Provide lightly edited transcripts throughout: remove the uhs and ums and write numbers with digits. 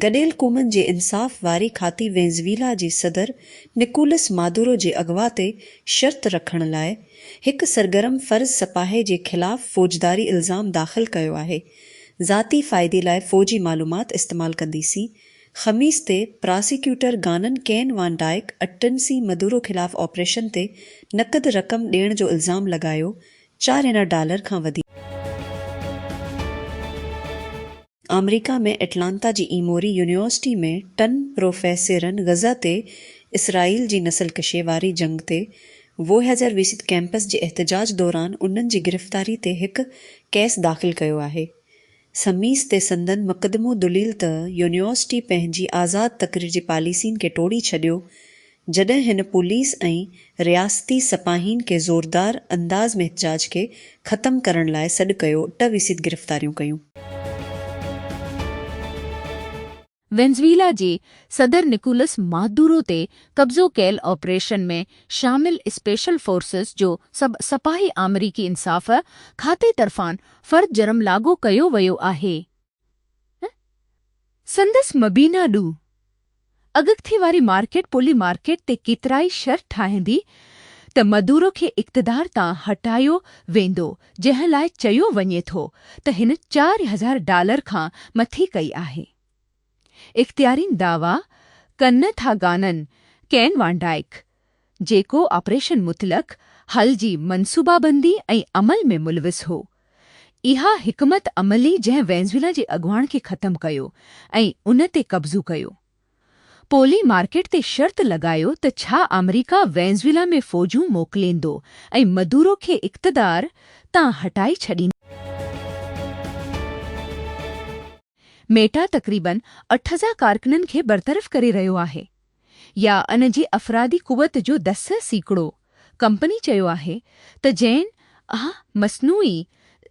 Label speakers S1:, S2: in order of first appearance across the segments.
S1: गॾियल क़ौमुनि जे इंसाफ़ वारी खाती वेनेज़ुएला जे सदर निकोलस मादुरो जे अगवा ते शर्त रखण लाइ हिकु सरगर्म फ़र्ज़ सपाहे जे ख़िलाफ़ फ़ौजदारी इल्ज़ाम दाख़िल कयो आहे। ज़ाती फ़ाइदे लाइ फ़ौजी मालूमात इस्तेमालु कंदीसीं। ख़मीस ते प्रोसिक्यूटर गानन केन वान डाइक अटन्सी मदुरो ख़िलाफ़ ऑपरेशन ते नक़द रक़म ॾियण जो इल्ज़ाम लॻायो। $4 खां वधीक। अमरीका में एटलांटा जी इमोरी यूनिवर्सिटी में 2 प्रोफेसरनि ग़ज़ा ते इसराईल जी नस्लकशी वारी जंग ते 2020 कैंपस जे एहतजाज दौरान उन्हनि जी गिरफ़्तारी ते हिकु केस दाख़िल कयो आहे। ख़मीस ते संदन मुक़दमो दलील त यूनिवर्सिटी पंहिंजी आज़ाद तक़रीर जी पॉलिसियुनि खे टोड़ी छॾियो जॾहिं हिन पुलिस ऐं रियासती सपाहीन खे ज़ोरदार अंदाज़ में एहतजाज खे ख़त्म करण लाइ सॾु कयो। 20 गिरफ़्तारियूं कयूं।
S2: वेनेज़ुएला जे सदर निकोलस मादुरो ते कब्ज़ो कयल ऑपरेशन में शामिल स्पेशल फोर्सेस जो सपाही अमरीकी इंसाफ़ खाते तरफ़ान फ़र्द जरम लागू कयो वियो आहे। संदसि मबीना ॾू अॻकथी वारी मार्केट पोली मार्केट ते केतिराई शर्त ठाहींदी त मदुरो खे इक़्तिदार तां हटायो वेंदो, जंहिं लाइ चयो वञे थो त हिन $4,000 खां मथे कई आहे। इख़्तियारीन दावा कनि था गानन केन वान डाइक, जेको ऑपरेशन मुतलक़ हल जी मनसूबाबंदी ऐं अमल में मुलविस हो। इहा हिकमत अमली जंहिं वेनेज़ुएला जे अॻुवाण खे ख़त्म कयो ऐं उन ते कब्ज़ो कयो। पोली मार्केट ते शर्त लॻायो त छा अमरीका वेनेज़ुएला में फ़ौजूं मोकिलींदो ऐं मदुरो खे इक़्तिदार तां हटाए छॾींदो। मेटा तक़रीबन 8000 कारकुननि खे बरतरफ़ करे रहियो आहे या इन जी अफ़रादी क़ुवत जो 10% कंपनी चयो आहे त जैन मसनूई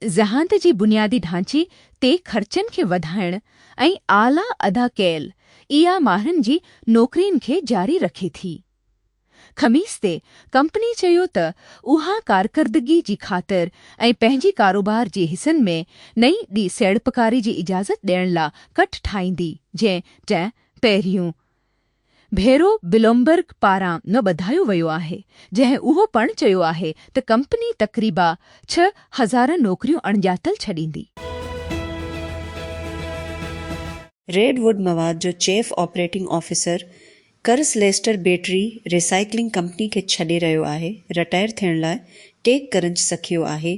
S2: ज़हानत जी बुनियादी ढांचे ते ख़र्चनि खे वधाइण ऐं आला अदा कयल इहा माहिरनि जी नौकरियुनि खे जारी रखे थी। ख़मीस ते कंपनी चयो त उहा कारकर्दगी जी ख़ातिर ऐं पंहिंजी कारोबार जे हिसनि में नई सीड़पकारी जी इजाज़त ॾियण लाइ कट ठाहींदी, जंहिं पहिरियों भेरो ब्लूमबर्ग पारां न ॿधायो वियो आहे, जंहिं उहो पिणु चयो आहे त कंपनी तक़रीबा 6000 नौकरियूं अणॼातल छॾींदी।
S1: रेडवुड मवाद जो चीफ ऑपरेटिंग ऑफिसर कर्स लेस्टर बैटरी रिसाइक्लिंग कंपनी खे छॾे रहियो आहे। रिटायर थियण लाइ टेक करण सखियो आहे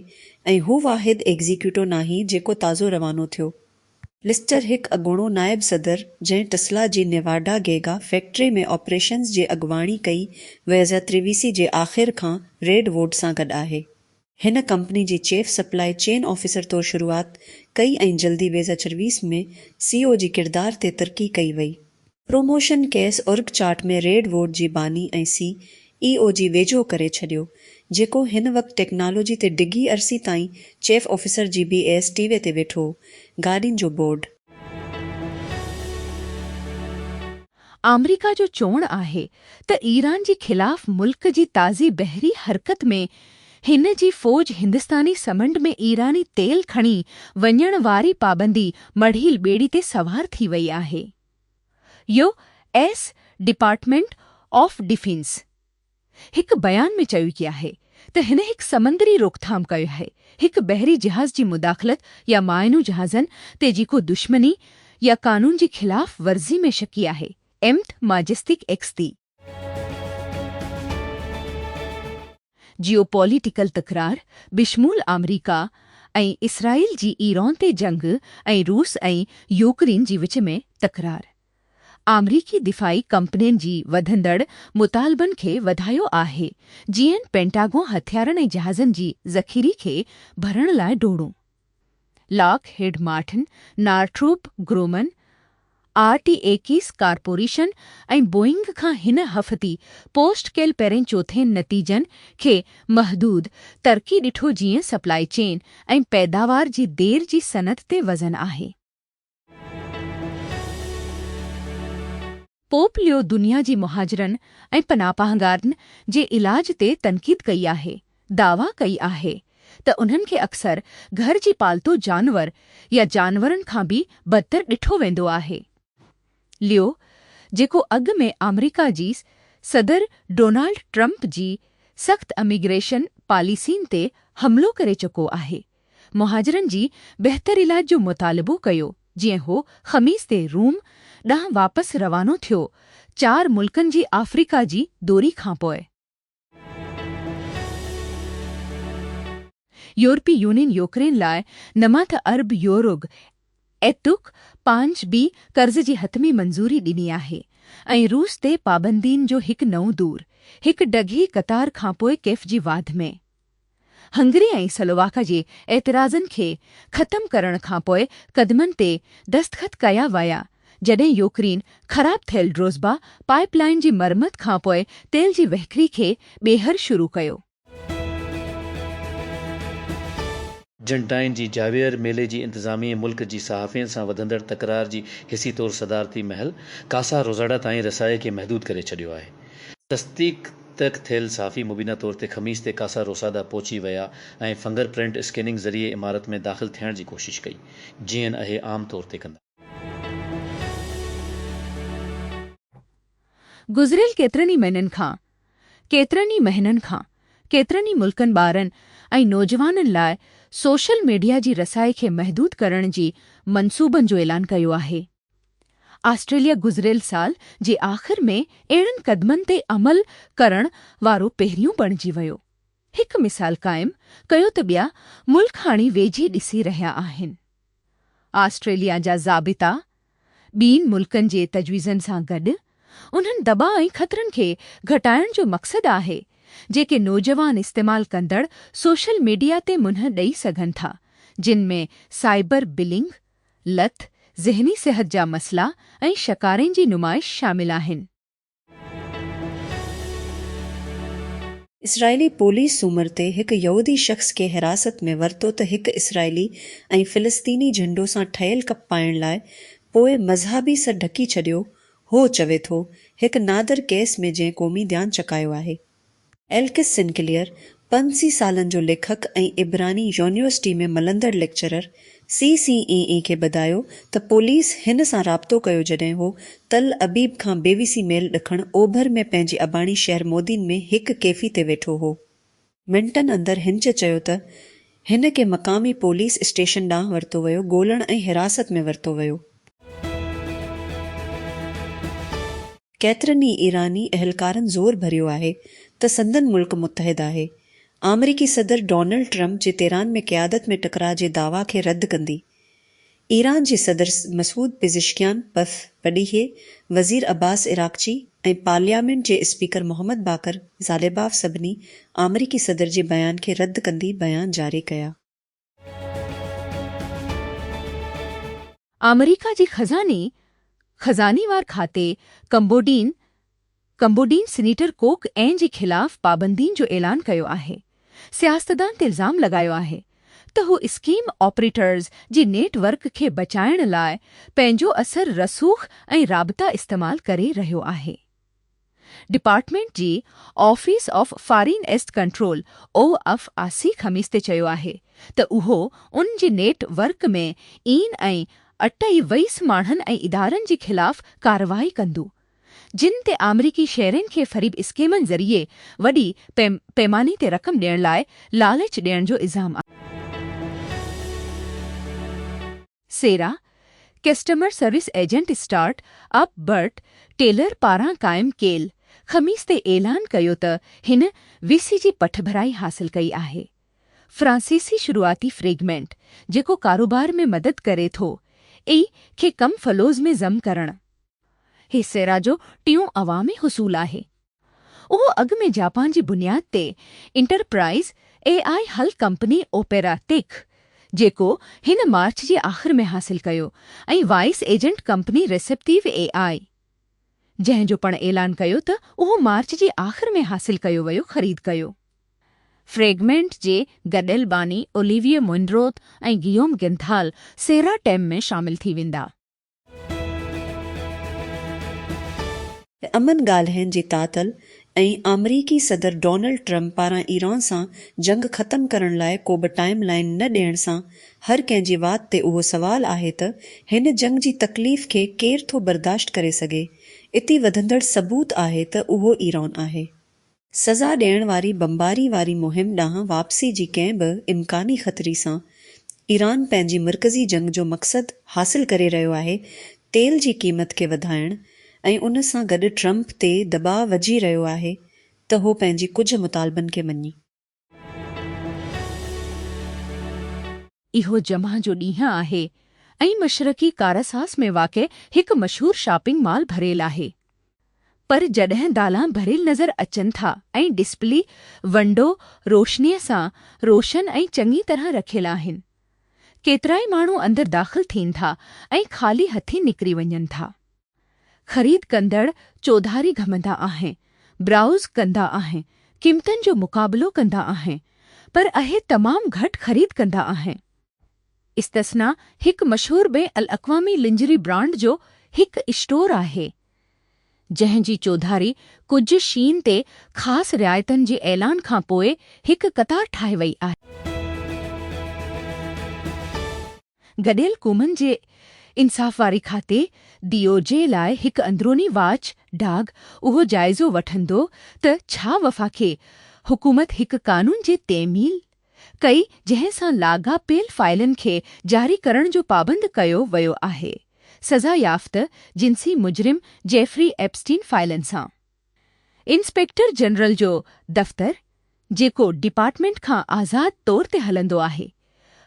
S1: ऐं हू वाहिद एग्ज़ीक्यूटिव नाही जेको ताज़ो रवानो थियो। लिस्टर हिकु अॻूणो नायब सदर जंहिं टेस्ला जी नेवाडा गेगा फैक्ट्री में ऑपरेशन्स जी अॻुवाणी कई 2023 जे आख़िर खां रेडवुड सां गॾु आहे। हिन कंपनी जी चीफ सप्लाई चेन ऑफिसर तौरु शुरूआत कई ऐं जल्दी 2024 में CEO जी किरदार ते तरक़ी कई वई। प्रोमोशन केस ऑर्ग चार्ट में रेडवुड जी बानी ऐं CEO जी वेझो करे छॾियो, जेको हिन वक़्तु टेक्नोलॉजी ते डिघी अरसी ताईं चीफ ऑफिसर जी टीवे ते वेठो। गाॾियुनि जो बोर्ड।
S2: अमरीका जो चवणु आहे त ईरान जे ख़िलाफ़ मुल्क जी ताज़ी बहरी हरकत में हिन जी फ़ौज हिंदुस्तानी समंड में ईरानी तेल खणी वञण वारी पाबंदी मढ़ील ॿेड़ी ते सवार थी वई आहे। US डिपार्टमेंट ऑफ डिफेंस हिकु बयान में चयो कि आहे त हिन हिकु समंदरी रोकथाम कयो आहे, हिकु बहरी जहाज़ जी मुदाख़लत या माइनू जहाज़नि ते जेको दुश्मनी या कानून जी ख़िलाफ़ वर्ज़ी में शकी आहे। मैजेस्टिक एक्स जियोपॉलिटिकल तकरार बिशमूल अमरीका ऐं इसराइल जी ईरान ते जंग ऐं रूस ऐं यूक्रेन जी विच में तकरार अमरीकी दिफ़ाई कंपनियुनि जी वधंदड़ मुतालबनि खे वधायो आहे, जीअं पेंटागन हथियारनि ऐं जहाज़नि जी ज़ख़ीरे खे भरण लाइ डोड़ो। Lockheed Martin, Northrop Grumman, RTX corporation ऐं बोइंग खां हिन हफ़्ती पोस्ट कयल पहिरें चोथें नतीजनि खे महदूद तरक़ी ॾिठो, जीअं सप्लाई चेन ऐं पैदावार जी देर जी सनत ते वज़न आहे। पोपियो दुनिया जी मुहाजिरनि ऐं पनाहगारनि जे इलाज ते तनक़ीद कई आहे। दावा कई आहे त उन्हनि खे अक्सर घर जी पालतू जानवर या जानवरनि खां बि बदतर ॾिठो वेंदो आहे। लियो, जेको अॻु में अमेरिका जी सदर डोनाल्ड ट्रंप जी सख़्त इमिग्रेशन पॉलिसियुनि ते हमिलो करे चुको आहे, मुहाजिरनि जी बहितर इलाज जो मुतालिबो कयो जीअं हू ख़मीस ते रूम ॾांहुं वापसि रवानो थियो 4 मुल्कनि जी अफ्रीका जी दौरी खां पोइ। यूरोपीय यूनियन यूक्रेन लाइ नमात अरब यूरो एतुक 5 बी कर्ज़ जी हतमी मंज़ूरी ॾिनी आहे ऐं रूस ते पाबंदियुनि जो हिकु नओं दौर हिकु डघी क़तार खां पोइ कैफ जी वाध में। हंगरी ऐं स्लोवाका जे एतिराज़नि खे ख़तमु करण खां पोइ क़दमनि ते दस्तख़त कया विया जॾहिं यूक्रेन ख़राब थियल ड्रोज़बा पाइपलाइन जी मरमत खां पोइ तेल जी वहिकरी खे ॿीहर शुरू कयो।
S3: अर्जेंटाइन जी जावियर मेले जी इंतज़ामिया मुल्क जी सहाफ़ियुनि सां वधंदड़ तकरार जी हिसी तौरु सदारती महल कासा रोज़ाड़ा ताईं रसाए खे महदूद करे छॾियो आहे। तस्दीक़ थियल सहाफ़ी मुबीना तौर ते ख़मीस ते कासा रोसादा पहुची विया ऐं फिंगरप्रिंट स्कैनिंग ज़रिए इमारत में दाख़िल थियण जी कोशिश कई, जीअं इहे आम तौर ते कंदा।
S2: गुज़िरियल केतिरनि महीननि खां केतिरनि मुल्कनि ॿारनि ऐं नौजवाननि लाइ सोशल मीडिया जी रसाई खे महदूद करण जी मंसूबनि जो ऐलान कयो आहे। ऑस्ट्रेलिया गुज़िरियल साल जे आख़िर में अहिड़नि क़दमनि ते अमल करण वारो पहिरियों बणिजी वियो। हिकु मिसाल क़ाइमु कयो त ॿिया मुल्क हाणे वेझे ॾिसी रहिया आहिनि। ऑस्ट्रेलिया जा ज़ाबिता ॿियनि मुल्कनि जे तजवीज़नि सां गॾु उन्हनि दॿा ऐं ख़तरनि खे घटाइण जो मक़सदु आहे जेके नौजवान इस्तेमाल कंदड़ सोशल मीडिया ते मुंहुं ॾेई सघनि था, जिन में साइबर बिलिंग, लत, ज़हनी सिहत जा मसइला ऐं शकारनि जी नुमाइश शामिल आहिनि।
S1: इसराइली पोलीस सूमर ते हिकु यहूदी शख़्स खे हिरासत में वरितो त हिकु इसराइली ऐं फ़िलिस्तीनी झंडो सां ठहियल कप पाइण लाइ पोइ मज़हबी सां ढकी छॾियो हो, चवे थो, हिकु नादर केस में जंहिं क़ौमी ध्यानु चकायो आहे। एल्किस सिनक्लियर 85 सालनि जो लेखक ऐं इब्रानी यूनिवर्सिटी में मलंदड़ लेक्चरर CCEE खे ॿुधायो त पुलिस हिन सां राब्तो कयो जॾहिं हो तल अबीब खां बेविसी मेल ॾखण ओभर में पंहिंजी अबाणी शहर मोदीन में हिकु कैफ़ी ते वेठो हो। मिंटनि अंदरि हिंच चयो त हिन खे मक़ामी पुलिस स्टेशन ॾांहुं वरितो वियो, ॻोल्हण ऐं हिरासत में वरितो वियो। केतिरनि ई ईरानी अहलकारनि ज़ोर भरियो आहे त संदन मुल्क मुतहिद आहे। अमरीकी सदर डोनाल्ड ट्रंप जे तेहरान में क़यादत में टकराउ जे दावा खे रद्द कंदी। ईरान जे सदर मसूद पेज़ेशकियान पडीहे, वज़ीर अब्बास इराक़ची ऐं पार्लियामेंट जे स्पीकर मोहम्मद बाकर ज़ालिबाफ सभिनी अमरीकी सदर जे बयान खे रद्द कंदी बयान जारी कया।
S2: अमरीका जी खज़ानीवार खाते कंबोडियन सीनेटर कोक एन जे ख़िलाफ़ पाबंदियुनि जो ऐलान कयो आहे। सियासतदान ते इल्ज़ाम लॻायो आहे त हू स्कीम ऑपरेटर्स जी नेटवर्क खे बचाइण लाइ पंहिंजो असर रसूख़ ऐं राबिता इस्तेमाल करे रहियो आहे। डिपार्टमेंट जी office of foreign asset control OFAC ख़मीस ते चयो आहे त उहो उन जे नेटवर्क में इन ऐं अटई वईस माण्हुनि ऐं इदारनि जे ख़िलाफ़ कार्रवाई कंदो, जिन ते अमरीकी शहरनि खे फ़रीब स्कीमनि ज़रिए वॾी पैमाने ते रक़म ॾियण लाइ लालच ॾियण जो इल्ज़ाम आहे। Sierra customer service agent start up Bret Taylor पारां क़ाइमु कयल ख़मीस ते ऐलान कयो त हिन VC जी पठभराई हासिल कई आहे। फ्रांसीसी शुरूआती फ्रेगमेंट जेको कारोबार में मदद करे थो खे कम फलोज़ में ज़म करण ही सेरा जो टियों अवामी हुसूल आहे। उहो अॻु में जापान जी बुनियाद ते इंटरप्राइज़ AI हल कंपनी ओपेरा टेक जेको हिन मार्च जे आख़िर में हासिल कयो ऐं wise agent company receptive AI जंहिं जो पिणु ऐलान कयो त उहो मार्च जे आख़िर में हासिल कयो वियो ख़रीद कयो। फ्रेगमेंट जे गॾियल बानी ओलिविये मुनरोथ ऐं गियोम गिंथाल सेरा टेम में शामिल थी वेंदा।
S1: अमन ॻाल्हाइण जी तातल ऐं अमरीकी सदर डोनाल्ड ट्रम्प पारां ईरान सां जंग ख़तमु करण लाइ को बि टाइम लाइन न ॾियण सां हर कंहिंजी वात ते उहो सवाल आहे त हिन जंग जी तकलीफ़ खे केरु थो बर्दाश्त करे सघे। इती वधंदड़ सबूत आहे त उहो ईरान आहे। सज़ा ॾियण वारी बमबारी वारी मुहिम ॾांहुं वापसी जी कंहिं बि इम्कानी ख़तरी सां ईरान पंहिंजी मर्कज़ी जंग जो मक़सदु हासिल करे रहियो आहे तेल जी क़ीमत खे वधाइण ऐं उन सां गॾु ट्रम्प ते दबाव वझी रहियो आहे त हो पंहिंजी कुझु मुतालबनि खे मञी।
S2: इहो जमा जो ॾींहुं आहे ऐं मशरक़ी कारसास में वाक़िअ हिकु मशहूरु शॉपिंग मॉल भरियलु आहे। पर जॾहिं दालां भरियल नज़र अचनि था ऐं डिस्प्ले वंडो रोशनीअ सां रोशन ऐं चङी तरह रखियल आहिनि, केतिराई माण्हू अंदरि दाख़िल थियनि था ऐं ख़ाली हथी निकिरी वञनि था। ख़रीद कंदड़ चौधारी घमंदा आहिनि, ब्राउज़ कंदा आहिनि, क़ीमतनि जो मुक़ाबिलो कंदा आहिनि, पर अहे तमामु घटि ख़रीद कंदा आहिनि। इस्तिस्ना हिकु मशहूरु बे अल-अक़वामी लिंजरी ब्रांड जो हिकु स्टोर आहे, जंहिं जी चौधारी कुझु शीन ते ख़ासि रिआयतुनि जे ऐलान खां पोइ हिकु क़तार ठाहे वई आहे। गॾियल क़ौमुनि जे इंसाफ़ वारी खाते DOJ लाइ हिकु अंदरूनी वाच डाग उहो जाइज़ो वठंदो त छा वफ़ाक़ी हुकूमत हिकु क़ानून जे तइमील कई जंहिं सां लाॻापियल फ़ाइलनि खे जारी करण जो पाबंद कयो वियो आहे, सज़ा याफ़्ता जिंसी मुजरिम जेफरी एप्स्टीन फ़ाइलनि सां। इंस्पेक्टर जनरल जो दफ़्तरु, जेको डिपार्टमेंट खां आज़ाद तौर ते हलंदो आहे,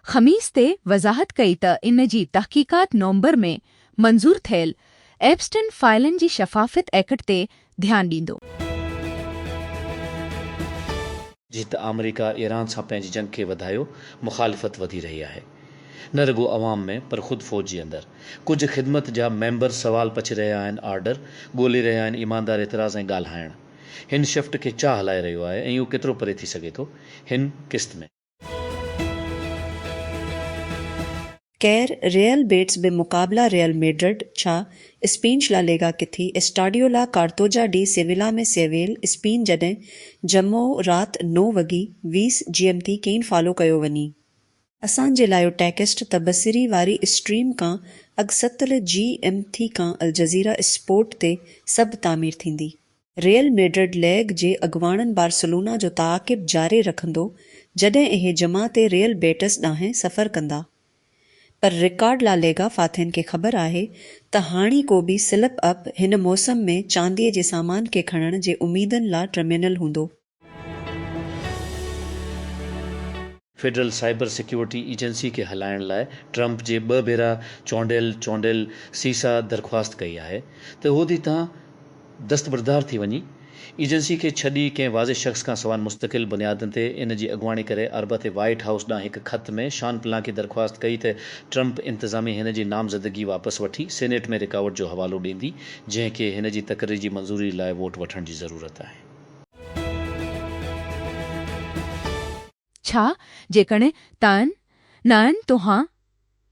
S2: ख़मीस ते वज़ाहत कई त इन जी तहक़ीक़ात नवंबर में मंज़ूर थियल एप्स्टीन फ़ाइलनि जी शफ़ाफ़त एक्ट ते ध्यानु ॾींदो।
S3: जीत अमेरिका ईरान सां पंहिंजी जंग खे वधायो, मुख़ालिफ़त वधी रही आहे, न रुॻो अवाम में पर ख़ुदि फ़ौज जे अंदरि। कुझु ख़िदमत जा मेंबर सवाल पछी रहिया आहिनि, आर्डर ॻोल्हे रहिया आहिनि, ईमानदार एतिराज़ ऐं ॻाल्हाइण। हिन शिफ्ट खे छा हलाए रहियो आहे ऐं इहो केतिरो परे थी सघे थो हिन क़िस्त में।
S1: केर रियल बेट्स बे मुक़ाबला रियल मेड्रिड छा स्पेन ला लेगा किथी एस्टाडियो ला कार्तोजा डी सेविला में सेवेल स्पेन जॾहिं जमो राति 9:20 GMT केन फॉलो कयो वञी। असांजे लाइ टेक्स्ट तबसरी वारी स्ट्रीम खां अॻसतल GMT खां अल जज़ीरा स्पोर्ट ते सभु तामीर थींदी। रियल मेड्रिड लेग जे अॻवाननि बार्सिलोना जो ताक़िब जारी रखंदो जॾहिं इहे जमा ते रियल बेटिस ॾांहुं सफ़र कंदा। पर रिकार्ड ला लेगा फाथिन खे ख़बर आहे त हाणे को बि स्लिप अप हिन मौसम में चांदीअ जे सामान खे खणण जे उमीदनि ला टर्मिनल हूंदो।
S3: फेडरल साइबर सिक्योरिटी एजेंसी खे हलाइण लाइ ट्रम्प जे 2 भेरा चोंडियल सीसा दरख़्वास्त कई आहे त होदी तां दस्तबरदार थी वञी। एजेंसी खे छॾी कंहिं वाज़े शख़्स खां सवाइ मुस्तक़िल बुनियादनि ते इन जी अॻुवाणी करे अरब ते वाइट हाउस ॾांहुं हिकु ख़त में शान प्लांकी दरख़्वास्त कई त ट्रम्प इंतिज़ामिया हिन जी नामज़दगी वापसि वठी सेनेट में रिकावट जो हवालो ॾींदी, जंहिंखे हिन जी तक़रीर जी मंज़ूरी लाइ वोट वठण जी ज़रूरत आहे।
S2: छा जेकॾहिं तव्हां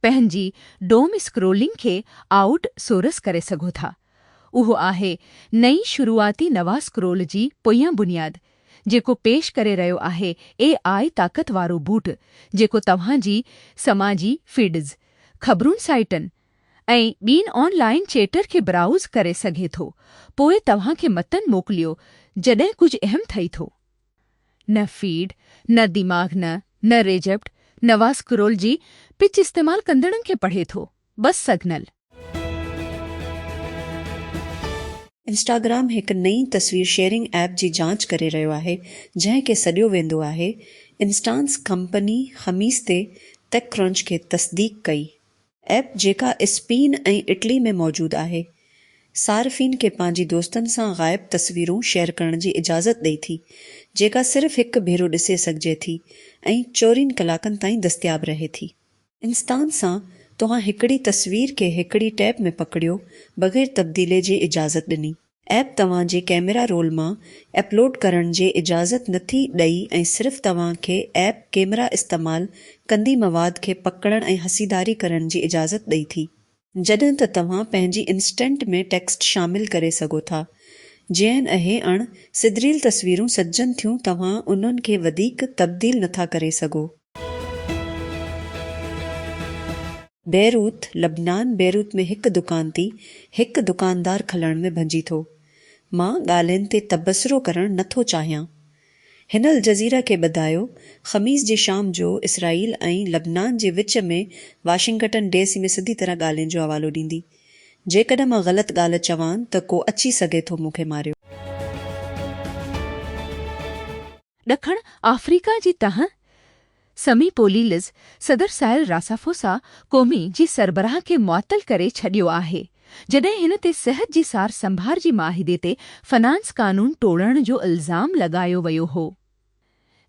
S2: पंहिंजी डोम स्क्रोलिंग खे आउट सोर्स करे सघो था, उहो आहे नई शुरूआती नवा स्क्रोल जी पोयां बुनियाद, जेको पेश करे रहियो आहे AI ताक़त वारो बूट, जेको तव्हां जी समाजी फीड्स, ख़बरुनि साइटनि ऐं ॿिन ऑनलाइन चैटर खे ब्राउज़ करे सघे थो। पोइ तव्हां खे मतन मोकिलियो जॾहिं कुझु अहम थिए थो। न फीड, न दिमाग़, न रिजेप्ट, नवा स्क्रोल जी पिच इस्तेमाल कंदड़नि खे पढ़े थो, बस सिग्नल।
S1: इंस्टाग्राम हिकु नई तस्वीर शेयरिंग ऐप जी जांच करे रहियो आहे, जंहिंखे सॾियो वेंदो आहे। इंस्टांस कंपनी ख़मीस ते टेकक्रंच खे तस्दीक कई। ऐप जेका स्पेन ऐं इटली में मौजूदु आहे, सार्फ़िन खे पंहिंजी दोस्तनि सां ग़ाइब तस्वीरूं शेयर करण जी इजाज़त ॾिए थी, जेका सिर्फ़ु हिकु भेरो ॾिसे सघिजे थी ऐं 24 कलाकनि ताईं दस्तियाब रहे थी। इंस्टांस सां तव्हां हिकिड़ी तस्वीर खे हिकिड़ी टैब में पकड़ियो बग़ैर तब्दीले जे इजाज़त ॾिनी। ऐप तव्हां जे कैमरा रोल मां अपलोड करण जे इजाज़त नथी ॾेई ऐं सिर्फ़ु तव्हां खे ऐप कैमरा इस्तेमालु कंदी मवाद खे पकड़ण ऐं हसीदारी करण जी इजाज़त ॾेई थी। जॾहिं त तव्हां पंहिंजी इंस्टेंट में टेक्स्ट शामिल करे सघो था जैन आहे अण सिदरियल तस्वीरूं सजनि थियूं तव्हां उन्हनि खे वधीक तब्दील नथा करे सघो। बैरूत लबनान बैरूत में हिकु दुकान थी हिकु दुकानदार खलण में भंजी थो। मां ॻाल्हियुनि ते तबसरो करणु नथो चाहियां। हिन अल जज़ीरा खे ॿुधायो ख़मीस जी शाम जो इसराईल ऐं लबनान जे विच में वाशिंगटन DC में सिधी तरह ॻाल्हियुनि जो हवालो ॾींदी। जेकॾहिं मां ग़लति ॻाल्हि चवां त को अची सघे थो मूंखे मारियो।
S2: ॾखण अफ्रीका जी तह समी पोलीलिस सदर साइल रासाफोसा क़ौमी जी सरबराह खे मुअतल करे छॾियो आहे जॾहिं हिन ते सिहत जी सार संभार जी माहिदे ते फ़नांस कानून टोड़ण जो इल्ज़ाम लॻायो वियो हो।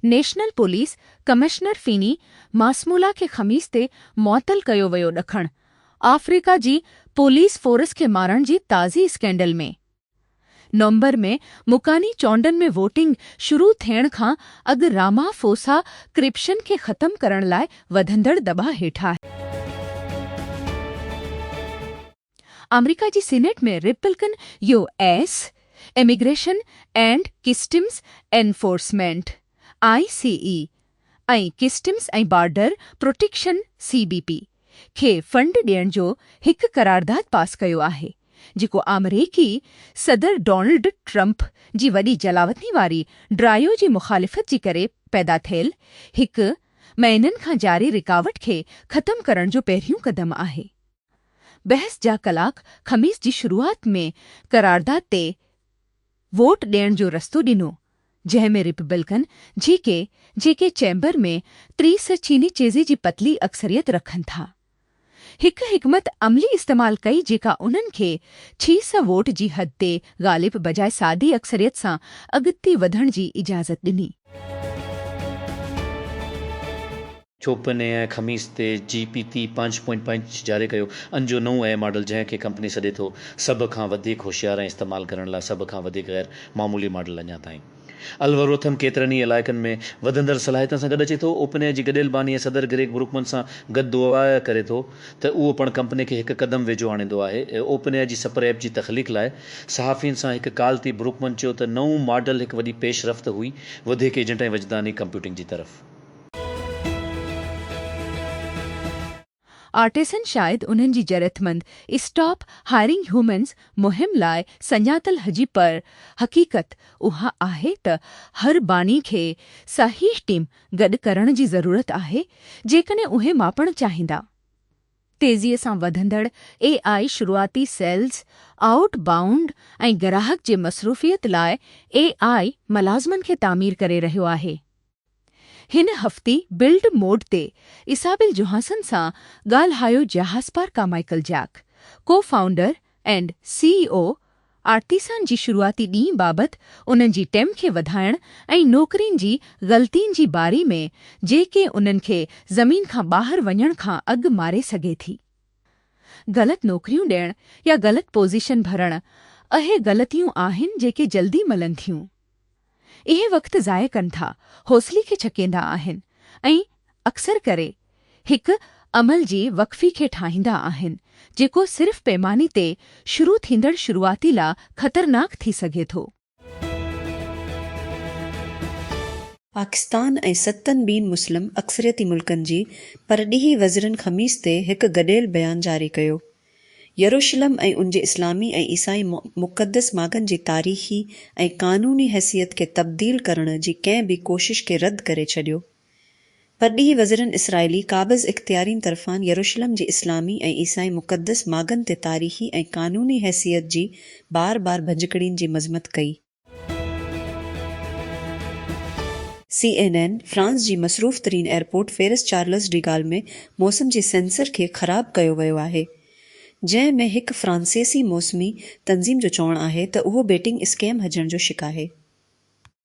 S2: नेशनल पुलिस कमिश्नर फीनी मास्मूला खे ख़मीस ते मुअतल कयो वियो ॾखण अफ्रीका जी पुलिस फोर्स खे मारण जी ताज़ी स्कैंडल में। नवंबर में मुकानी चोंडनि में वोटिंग शुरू थियण खां अॻु रामाफोसा क्रिप्शन खे ख़तमु करण लाइ वधंदड़ दॿा हेठां आहे। अमेरिका जी सीनेट में Republican US immigration and customs enforcement ICE ऐं कस्टम्स ऐं बॉर्डर प्रोटेक्शन CBP खे फंड ॾियण जो हिकु करारदाद पास कयो आहे जेको अमरीकी सदर डोनाल्ड ट्रंप जी वॾी जलावतनी वारी ड्रायो जी मुख़ालिफ़त जी करे पैदा थियल हिकु महीननि खां जारी रिकावट खे ख़तमु करण जो पहिरियों क़दम आहे। बहस जा कलाक ख़मीस जी शुरूआत में करारदाद ते वोट ॾियण जो रस्तो ॾिनो जंहिं में रिपब्लिकन जेके चैम्बर में 30 चीनी चेज़े जी पतली अक्सरियत रखनि था हिकु हिकमत अमली इस्तेमालु कई जेका उन्हनि खे 600 वोट जी हद ते ग़ालिब बजाए सादी अक्सरियत सां अॻिते वधण जी इजाज़त ॾिनी।
S3: चोपने ऐं ख़मीस ते GPT 5.5 जारी कयो अंजो नओं ऐं मॉडल जंहिंखे कंपनी सॾे थो सभ खां वधीक होशियार ऐं इस्तेमालु करण लाइ सभ खां वधीक गैर मामूली मॉडल अञा ताईं। अलवरोथम केतिरनि ई इलाइक़नि में वधंदड़ सलाहियतनि सां गॾु अचे थो। ओपनएआई जी गॾियल बानी ऐं सदर ग्रेग ब्रुकमन सां गॾु दुआ करे थो त उहो पिणु कंपनी खे हिकु क़दम वेझो आणींदो आहे। ओपनएआई जी सपर ऐप जी तख़लीक़ लाइ सहाफ़ियुनि सां हिकु कॉल ते ब्रुकमन चयो त नओं मॉडल हिकु वॾी पेशरफ़्त हुई वधीक एजेंट ऐं वजदानी कंप्यूटिंग जी तरफ़।
S2: आर्टिसन शायदि उन्हनि जी ज़रूरतमंद स्टॉप हायरिंग ह्यूमन्स मुहिम लाइ सञातल हुजी पर हक़ीक़त उहा आहे त हर बानी खे सहीह टीम गॾु करण जी ज़रूरत आहे जेकॾहिं उहे मापणु चाहींदा। तेज़ीअ सां वधंदड़ AI शुरूआती सेल्स आउटबाउंड ऐं ग्राहक जे मसरूफ़ियत लाइ AI मलाज़मनि खे तामीर करे रहियो आहे। हिन हफ़्ते बिल्ड मोड ते इसाबिल जोहासन सां ॻाल्हायो जहाज़पार कार्माइकल जैक को फाउंडर एंड CEO आर्टिसन जी शुरूआती ॾींहुं बाबति उन्हनि जी टेम खे वधाइण ऐं नौकरियुनि जी ग़लतियुनि जी बारी में जेके उन्हनि खे ज़मीन खां ॿाहिरि वञण खां अॻु मारे सघे थी। ग़लति नौकरियूं ॾियण या ग़लति पोज़ीशन भरण अहे ग़लतियूं आहिनि जेके जल्दी मलनि थियूं। इहे वक़्तु ज़ाय कनि था हौसले खे छकेंदा आहिनि ऐं अक्सर करे हिकु अमल जी वक़फ़ी खे ठाहींदा आहिनि जेको सिर्फ़ पैमाने ते शुरू थींदड़ शुरूआती लाइ ख़तरनाक थी सघे थो।
S1: पाकिस्तान ऐं 7 ॿियनि मुस्लिम अक्सरियती मुल्कनि जी परॾीही वज़ीरनि ख़मीस ते हिकु गॾियल बयानु जारी कयो। यरूशलम ऐं उन जे इस्लामी ऐं ईसाई मुक़दस मागनि जी तारीख़ी ऐं क़ानूनी हैसियत खे तब्दील करण जी कंहिं बि कोशिश खे रद्द करे छॾियो। परॾीही वज़ीरनि इसराइली क़ाबिज़ इख़्तियारियुनि तरफ़ां यरूशलम जी इस्लामी ऐं ईसाई मुक़दस मागनि ते तारीख़ी ऐं क़ानूनी हैसियत जी बार बार भञकिड़ियुनि जी मज़मत कई। CNN फ्रांस जी मसरूफ़ तरीन एयरपोर्ट फेरिस चार्ल्स डिगाल में मौसम जे सेंसर खे ख़राब कयो वियो आहे जंहिं में हिकु फ्रांसीसी मौसमी तंज़ीम जो चवणु आहे त उहो बेटिंग स्कैम हुजण जो शिक आहे।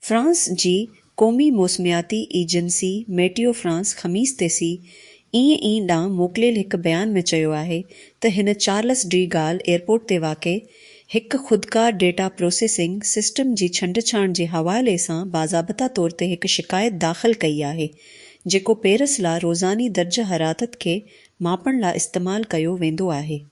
S1: फ्रांस जी क़ौमी मौसमियाती एजेंसी मेटियो फ्रांस ख़मीस ते ई ॾांहुं मोकिलियल हिकु बयान में चयो आहे त हिन चार्ल्स डी गाल एयरपोर्ट ते वाक़िअ हिकु ख़ुदकार डेटा प्रोसेसिंग सिस्टम जी छंडछाण जे हवाले सां बाज़ाबिता तौर ते हिकु शिकायत दाख़िल कई आहे जेको पेरिस लाइ रोज़ानी दर्ज हरारत खे मापण लाइ इस्तेमालु कयो वेंदो आहे।